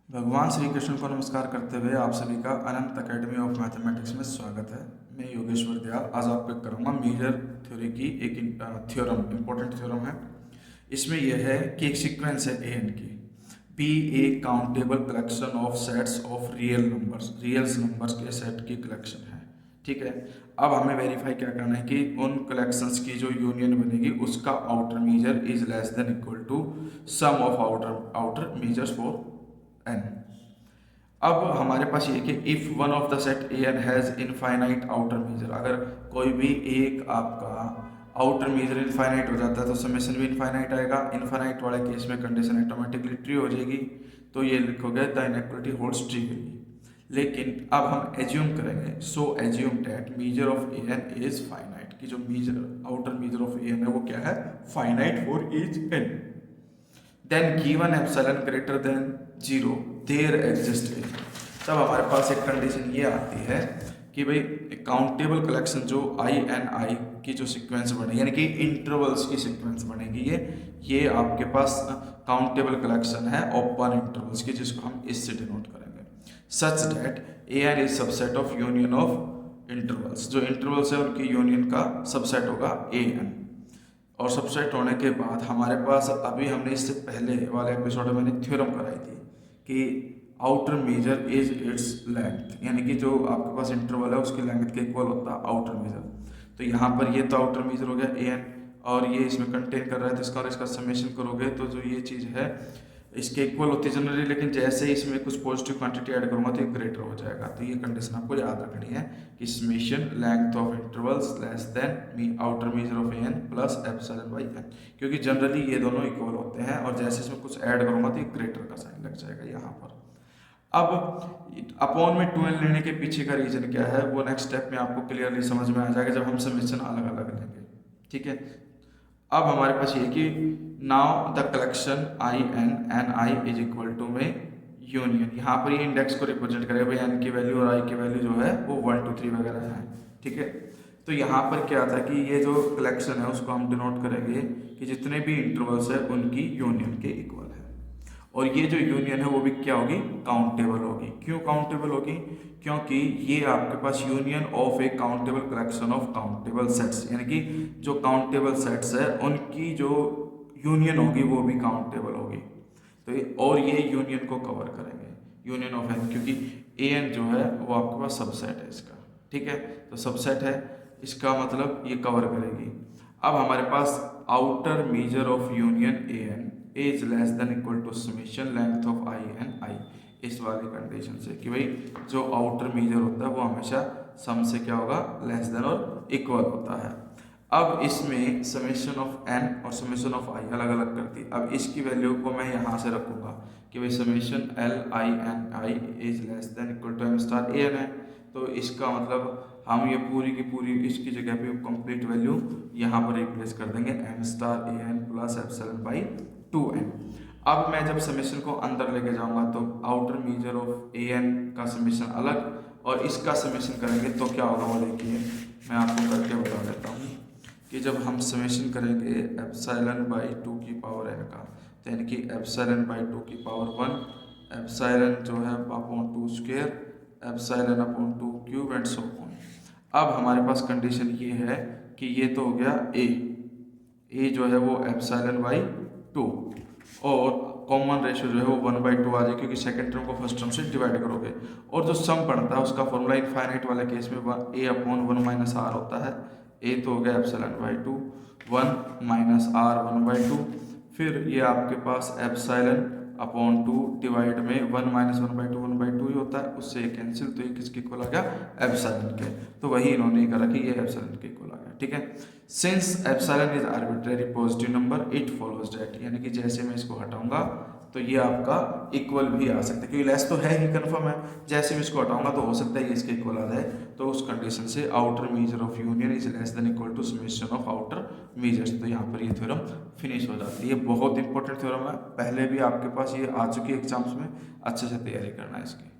भगवान श्री कृष्ण को नमस्कार करते हुए आप सभी का अनंत एकेडमी ऑफ मैथमेटिक्स में स्वागत है। मैं योगेश्वर दयाल आज आपको करूँगा मेजर थ्योरी की एक थ्योरम, इंपॉर्टेंट थ्योरम है। इसमें यह है कि एक सीक्वेंस है ए एन की, be a countable collection of sets of real numbers के सेट की कलेक्शन है। ठीक है, अब हमें वेरीफाई क्या करना है कि उन कलेक्शंस की जो यूनियन बनेगी उसका outer measure is less than equal to sum of outer measures for n. अब हमारे पास ये कि if one of the set A n has infinite outer measure, अगर कोई भी एक आपका आउटर मेजर इनफाइनाइट हो जाता है तो समेशन भी इनफाइनाइट आएगा। इनफाइनाइट वाले केस में कंडीशन ऑटोमेटिकली ट्री हो जाएगी, तो ये लिखोगे द इनइक्वालिटी होल्ड्स ट्री होगी। लेकिन अब हम एज्यूम करेंगे, so assume that measure of A N is finite, कि जो measure outer measure of A N है वो क्या है, finite for each N. Then given epsilon greater than 0 there exist A. तब हमारे पास एक कंडीशन ये आती है कि भाई काउंटेबल कलेक्शन जो आई एन आई की जो सीक्वेंस बनेगी, यानी कि इंटरवल्स की सीक्वेंस बनेगी, ये आपके पास काउंटेबल कलेक्शन है ओपन इंटरवल्स की, जिसको हम इससे डिनोट करेंगे such that A N is subset of union of intervals. जो इंटरवल्स है उनकी यूनियन का सबसेट होगा ए एन। और सबसेट होने के बाद हमारे पास, अभी हमने इससे पहले वाले एपिसोड में मैंने थ्योरम कराई थी कि outer measure is its length, यानी कि जो आपके पास इंटरवल है उसकी लेंथ के इक्वल होता है आउटर मेजर। तो यहाँ पर ये तो आउटर मेजर हो गया ए एन, और ये इसमें कंटेन कर रहा है, तो इसका और इसका समेशन करोगे तो जो ये चीज़ है इसके इक्वल होती है जनरली, लेकिन जैसे ही इसमें कुछ पॉजिटिव क्वांटिटी ऐड करूंगा तो ये ग्रेटर हो जाएगा। तो ये कंडीशन आपको याद रखनी है कि summation length of intervals less than me outer measure of N plus epsilon by N, क्योंकि जनरली ये दोनों इक्वल होते हैं और जैसे इसमें कुछ ऐड करूंगा तो ये ग्रेटर का साइन लग जाएगा यहाँ पर। अब अपॉन में 2n लेने के पीछे का रीजन क्या है वो नेक्स्ट स्टेप में आपको क्लियरली समझ में आ जाएगा जब हम समेशन अलग अलग लेंगे। ठीक है, अब हमारे पास ये कि now the collection I N I is equal to में यूनियन, यहाँ पर ये इंडेक्स को रिप्रेजेंट करेगा भाई एन की वैल्यू और आई की वैल्यू जो है वो 1 2 3 वगैरह है। ठीक है, तो यहाँ पर क्या था कि ये जो कलेक्शन है उसको हम डिनोट करेंगे कि जितने भी इंटरवल्स है उनकी यूनियन के इक्वल है, और ये जो यूनियन है वो भी क्या होगी, काउंटेबल होगी। क्यों काउंटेबल होगी, क्योंकि ये आपके पास union of a countable collection of countable sets, यानी कि जो काउंटेबल सेट्स है उनकी जो यूनियन होगी वो भी काउंटेबल होगी। तो और ये यूनियन को कवर करेंगे, यूनियन ऑफ एन, क्योंकि ए एन जो है वो आपके पास सबसेट है इसका। ठीक है, तो सबसेट है इसका मतलब ये कवर करेगी। अब हमारे पास outer measure of union A N is less than equal to summation length of I N I, इस वाली कंडीशन से कि भाई जो आउटर मेजर होता है वो हमेशा सम से क्या होगा, लेस देन और इक्वल होता है। अब इसमें समेशन ऑफ एन और समेशन ऑफ आई अलग अलग करती है। अब इसकी वैल्यू को मैं यहाँ से रखूंगा कि भाई summation L I N I is less than equal to M star A N है, तो इसका मतलब हम ये पूरी की पूरी इसकी जगह पे कंप्लीट वैल्यू यहाँ पर रिप्लेस कर देंगे M star A N plus epsilon by 2n। अब मैं जब समेशन को अंदर लेके जाऊंगा तो outer measure of A N का समेशन अलग और इसका समेशन करेंगे तो क्या होगा वो देखिए, मैं आपको करके बता देता हूँ कि जब हम समेशन करेंगे एप्सिलॉन बाई 2 की पावर n का, तो यानी कि एप्सिलॉन बाई 2 की पावर 1, एप्सिलॉन जो है upon 2 square, epsilon upon 2 cube and so on. अब हमारे पास कंडीशन ये है कि ये तो हो गया ए जो है वो एप्सिलॉन बाई 2 और कॉमन रेशियो जो है वो 1/2 आ जाए, क्योंकि सेकंड टर्म को फर्स्ट टर्म से डिवाइड करोगे। और जो सम पड़ता है उसका फॉर्मूला इनफाइनाइट वाले केस में ए अपॉन 1 माइनस आर होता है। ए तो हो गया एप्सिलॉन बाई 2, 1 माइनस आर 1/2, फिर ये आपके पास एप्सिलॉन अपॉन 2 डिवाइड में 1 माइनस 1/2 ही होता है, उससे ये कैंसिल, तो ये किसके इक्वल आ गया, एप्सिलॉन के। तो वही इन्होंने करा कि ये एप्सिलॉन के इक्वल आ गया। ठीक है, since epsilon is arbitrary positive number it follows that, यानी कि जैसे मैं इसको हटाऊंगा तो ये आपका इक्वल भी आ सकता है, क्योंकि लेस तो है ही कन्फर्म है, जैसे मैं इसको हटाऊंगा तो हो सकता है ये इसके इक्वल आ जाए। तो उस कंडीशन से outer measure of union is less than equal to summation of outer measures, तो यहाँ पर ये थ्योरम फिनिश हो जाती है। बहुत इंपॉर्टेंट थ्योरम है, पहले भी आपके पास ये आ चुकी है एग्जाम्स में, अच्छे से तैयारी करना है इसकी।